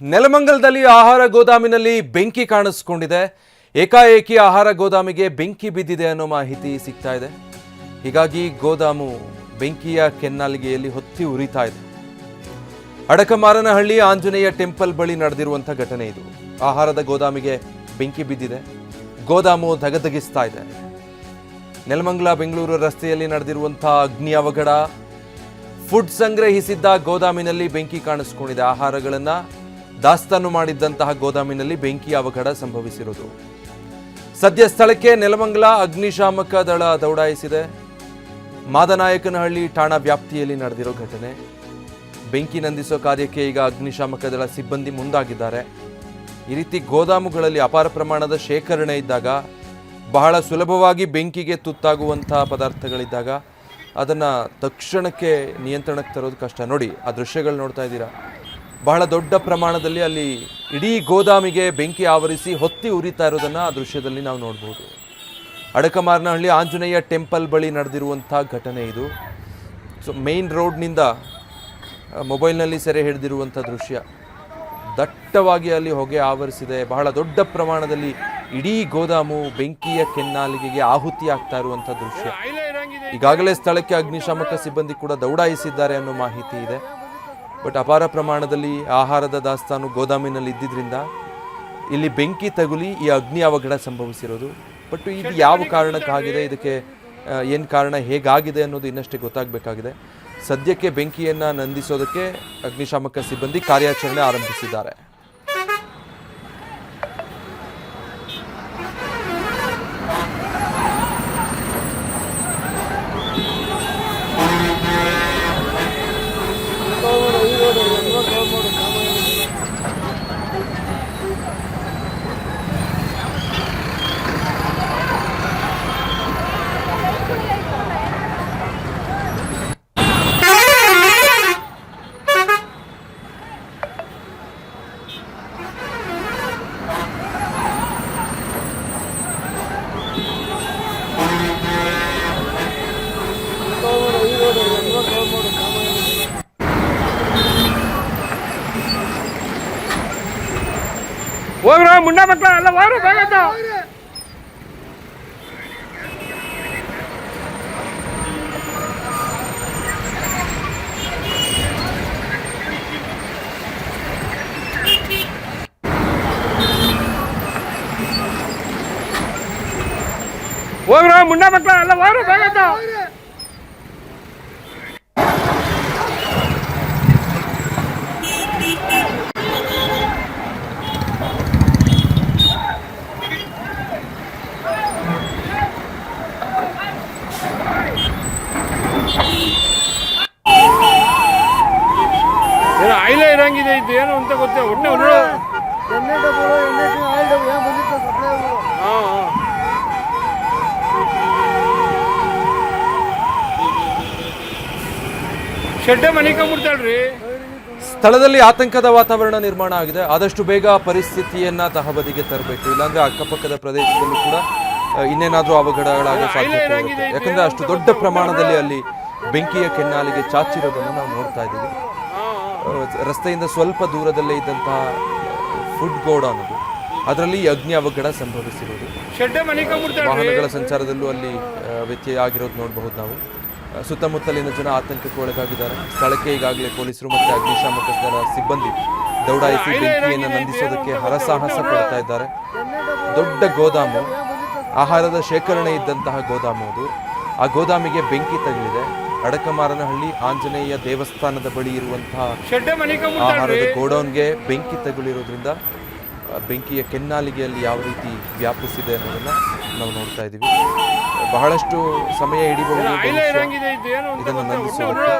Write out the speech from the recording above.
ನೆಲಮಂಗಲದಲ್ಲಿ ಆಹಾರ ಗೋದಾಮಿನಲ್ಲಿ ಬೆಂಕಿ ಕಾಣಿಸಿಕೊಂಡಿದೆ. ಏಕಾಏಕಿ ಆಹಾರ ಗೋದಾಮಿಗೆ ಬೆಂಕಿ ಬಿದ್ದಿದೆ ಅನ್ನೋ ಮಾಹಿತಿ ಸಿಗ್ತಾ ಇದೆ. ಹೀಗಾಗಿ ಗೋದಾಮು ಬೆಂಕಿಯ ಕೆನ್ನಾಲಿಗೆಯಲ್ಲಿ ಹೊತ್ತಿ ಉರಿತಾ ಇದೆ. ಅಡಕಮಾರನಹಳ್ಳಿ ಆಂಜನೇಯ ಟೆಂಪಲ್ ಬಳಿ ನಡೆದಿರುವಂತಹ ಘಟನೆ ಇದು. ಆಹಾರದ ಗೋದಾಮಿಗೆ ಬೆಂಕಿ ಬಿದ್ದಿದೆ. ಗೋದಾಮು ಧಗಧಗಿಸ್ತಾ ಇದೆ. ನೆಲಮಂಗಲ ಬೆಂಗಳೂರು ರಸ್ತೆಯಲ್ಲಿ ನಡೆದಿರುವಂತಹ ಅಗ್ನಿ ಅವಘಡ. ಫುಡ್ ಸಂಗ್ರಹಿಸಿದ್ದ ಗೋದಾಮಿನಲ್ಲಿ ಬೆಂಕಿ ಕಾಣಿಸಿಕೊಂಡಿದೆ. ಆಹಾರಗಳನ್ನ ದಾಸ್ತಾನು ಮಾಡಿದ್ದಂತಹ ಗೋದಾಮಿನಲ್ಲಿ ಬೆಂಕಿ ಅವಘಡ ಸಂಭವಿಸಿರುವುದು. ಸದ್ಯ ಸ್ಥಳಕ್ಕೆ ನೆಲಮಂಗಲ ಅಗ್ನಿಶಾಮಕ ದಳ ದೌಡಾಯಿಸಿದೆ. ಮಾದನಾಯಕನಹಳ್ಳಿ ಠಾಣಾ ವ್ಯಾಪ್ತಿಯಲ್ಲಿ ನಡೆದಿರೋ ಘಟನೆ. ಬೆಂಕಿ ನಂದಿಸೋ ಕಾರ್ಯಕ್ಕೆ ಈಗ ಅಗ್ನಿಶಾಮಕ ದಳ ಸಿಬ್ಬಂದಿ ಮುಂದಾಗಿದ್ದಾರೆ. ಈ ರೀತಿ ಗೋದಾಮುಗಳಲ್ಲಿ ಅಪಾರ ಪ್ರಮಾಣದ ಶೇಖರಣೆ ಇದ್ದಾಗ, ಬಹಳ ಸುಲಭವಾಗಿ ಬೆಂಕಿಗೆ ತುತ್ತಾಗುವಂತಹ ಪದಾರ್ಥಗಳಿದ್ದಾಗ ಅದನ್ನು ತಕ್ಷಣಕ್ಕೆ ನಿಯಂತ್ರಣಕ್ಕೆ ತರೋದು ಕಷ್ಟ. ನೋಡಿ, ಆ ದೃಶ್ಯಗಳು ನೋಡ್ತಾ ಇದ್ದೀರಾ. ಬಹಳ ದೊಡ್ಡ ಪ್ರಮಾಣದಲ್ಲಿ ಅಲ್ಲಿ ಇಡೀ ಗೋದಾಮಿಗೆ ಬೆಂಕಿ ಆವರಿಸಿ ಹೊತ್ತಿ ಉರಿತಾ ಇರೋದನ್ನು ಆ ದೃಶ್ಯದಲ್ಲಿ ನಾವು ನೋಡ್ಬೋದು. ಅಡಕಮಾರನಹಳ್ಳಿ ಆಂಜನೇಯ ಟೆಂಪಲ್ ಬಳಿ ನಡೆದಿರುವಂಥ ಘಟನೆ ಇದು. ಸೊ ಮೇನ್ ರೋಡ್ನಿಂದ ಮೊಬೈಲ್ನಲ್ಲಿ ಸೆರೆ ಹಿಡಿದಿರುವಂಥ ದೃಶ್ಯ. ದಟ್ಟವಾಗಿ ಅಲ್ಲಿ ಹೊಗೆ ಆವರಿಸಿದೆ. ಬಹಳ ದೊಡ್ಡ ಪ್ರಮಾಣದಲ್ಲಿ ಇಡೀ ಗೋದಾಮು ಬೆಂಕಿಯ ಕೆನ್ನಾಲಿಗೆಗೆ ಆಹುತಿ ಆಗ್ತಾ ಇರುವಂಥ ದೃಶ್ಯ. ಈಗಾಗಲೇ ಸ್ಥಳಕ್ಕೆ ಅಗ್ನಿಶಾಮಕ ಸಿಬ್ಬಂದಿ ಕೂಡ ದೌಡಾಯಿಸಿದ್ದಾರೆ ಅನ್ನೋ ಮಾಹಿತಿ ಇದೆ. ಬಟ್ ಅಪಾರ ಪ್ರಮಾಣದಲ್ಲಿ ಆಹಾರದ ದಾಸ್ತಾನು ಗೋದಾಮಿನಲ್ಲಿ ಇದ್ದಿದ್ದರಿಂದ ಇಲ್ಲಿ ಬೆಂಕಿ ತಗುಲಿ ಈ ಅಗ್ನಿ ಅವಘಡ ಸಂಭವಿಸಿರೋದು. ಬಟ್ ಇದು ಯಾವ ಕಾರಣಕ್ಕಾಗಿದೆ, ಇದಕ್ಕೆ ಏನು ಕಾರಣ, ಹೇಗಾಗಿದೆ ಅನ್ನೋದು ಇನ್ನಷ್ಟೇ ಗೊತ್ತಾಗಬೇಕಾಗಿದೆ. ಸದ್ಯಕ್ಕೆ ಬೆಂಕಿಯನ್ನು ನಂದಿಸೋದಕ್ಕೆ ಅಗ್ನಿಶಾಮಕ ಸಿಬ್ಬಂದಿ ಕಾರ್ಯಾಚರಣೆ ಆರಂಭಿಸಿದ್ದಾರೆ. ಹೋಗ್ರ ಮುಂಡ ಮಕ್ಕಳ ಎಲ್ಲ ಹೋಗ್ರ ಬೇಗತ್ತ. ಹೋಗ್ರ ಮುಂಡ ಮಕ್ಕಳ ಎಲ್ಲ ಹೋಗ್ರ ಬೇಗತ್ತ. ಆಯಿಲೇ ಇರಂಗಿದೆ, ಇದು ಏನು ಅಂತ ಗೊತ್ತೇ ಒಟ್ಟೆ ಶೆಡ್ಡೆ ಮನಿಕೊಂಡ್ಬಿಡ್ತಾಳ್ರಿ. ಸ್ಥಳದಲ್ಲಿ ಆತಂಕದ ವಾತಾವರಣ ನಿರ್ಮಾಣ ಆಗಿದೆ. ಆದಷ್ಟು ಬೇಗ ಪರಿಸ್ಥಿತಿಯನ್ನ ತಹಬದಿಗೆ ತರಬೇಕು, ಇಲ್ಲಾಂದ್ರೆ ಅಕ್ಕಪಕ್ಕದ ಪ್ರದೇಶದಲ್ಲೂ ಕೂಡ ಇನ್ನೇನಾದ್ರೂ ಅವಘಡಗಳಾಗೋ ಸಾಧ್ಯತೆ ಇರುತ್ತೆ. ಯಾಕಂದ್ರೆ ಅಷ್ಟು ದೊಡ್ಡ ಪ್ರಮಾಣದಲ್ಲಿ ಅಲ್ಲಿ ಬೆಂಕಿಯ ಕೆನ್ನಾಲಿಗೆ ಚಾಚಿರೋದನ್ನು ನಾವು ನೋಡ್ತಾ ಇದ್ದೀವಿ. ರಸ್ತೆಯಿಂದ ಸ್ವಲ್ಪ ದೂರದಲ್ಲೇ ಇದ್ದಂತಹ ಫುಡ್ ಗೋಡೌನ್ ಅದು, ಅದರಲ್ಲಿ ಅಗ್ನಿ ಅವಘಡ ಸಂಭವಿಸಿರೋದು. ವಾಹನಗಳ ಸಂಚಾರದಲ್ಲೂ ಅಲ್ಲಿ ವ್ಯತ್ಯಯ ಆಗಿರೋದು ನೋಡಬಹುದು ನಾವು. ಸುತ್ತಮುತ್ತಲಿನ ಜನ ಆತಂಕಕ್ಕೆ ಒಳಗಾಗಿದ್ದಾರೆ. ಸ್ಥಳಕ್ಕೆ ಈಗಾಗಲೇ ಪೊಲೀಸರು ಮತ್ತು ಅಗ್ನಿಶಾಮಕ ದಳ ಸಿಬ್ಬಂದಿ ದೌಡಾಯಿಸಿ ಬೆಂಕಿಯನ್ನು ನಂದಿಸೋದಕ್ಕೆ ಹರಸಾಹಸ ಪಡ್ತಾ ಇದ್ದಾರೆ. ದೊಡ್ಡ ಗೋದಾಮು, ಆಹಾರದ ಶೇಖರಣೆ ಇದ್ದಂತಹ ಗೋದಾಮು ಅದು. ಆ ಗೋದಾಮಿಗೆ ಬೆಂಕಿ ತಗುಲಿದೆ. ಅಡಕಮಾರನಹಳ್ಳಿ ಆಂಜನೇಯ ದೇವಸ್ಥಾನದ ಬಳಿ ಇರುವಂತಹ ಆಹಾರದ ಗೋಡೌನ್ಗೆ ಬೆಂಕಿ ತಗುಲಿರೋದ್ರಿಂದ ಬೆಂಕಿಯ ಕೆನ್ನಾಲಿಗೆಯಲ್ಲಿ ಯಾವ ರೀತಿ ವ್ಯಾಪಿಸಿದೆ ಅನ್ನೋದನ್ನ ನಾವು ನೋಡ್ತಾ ಇದ್ದೀವಿ. ಬಹಳಷ್ಟು ಸಮಯ ಹಿಡಿಬಹುದು ಇದನ್ನು ನಂದಿಸೋದಕ್ಕೆ.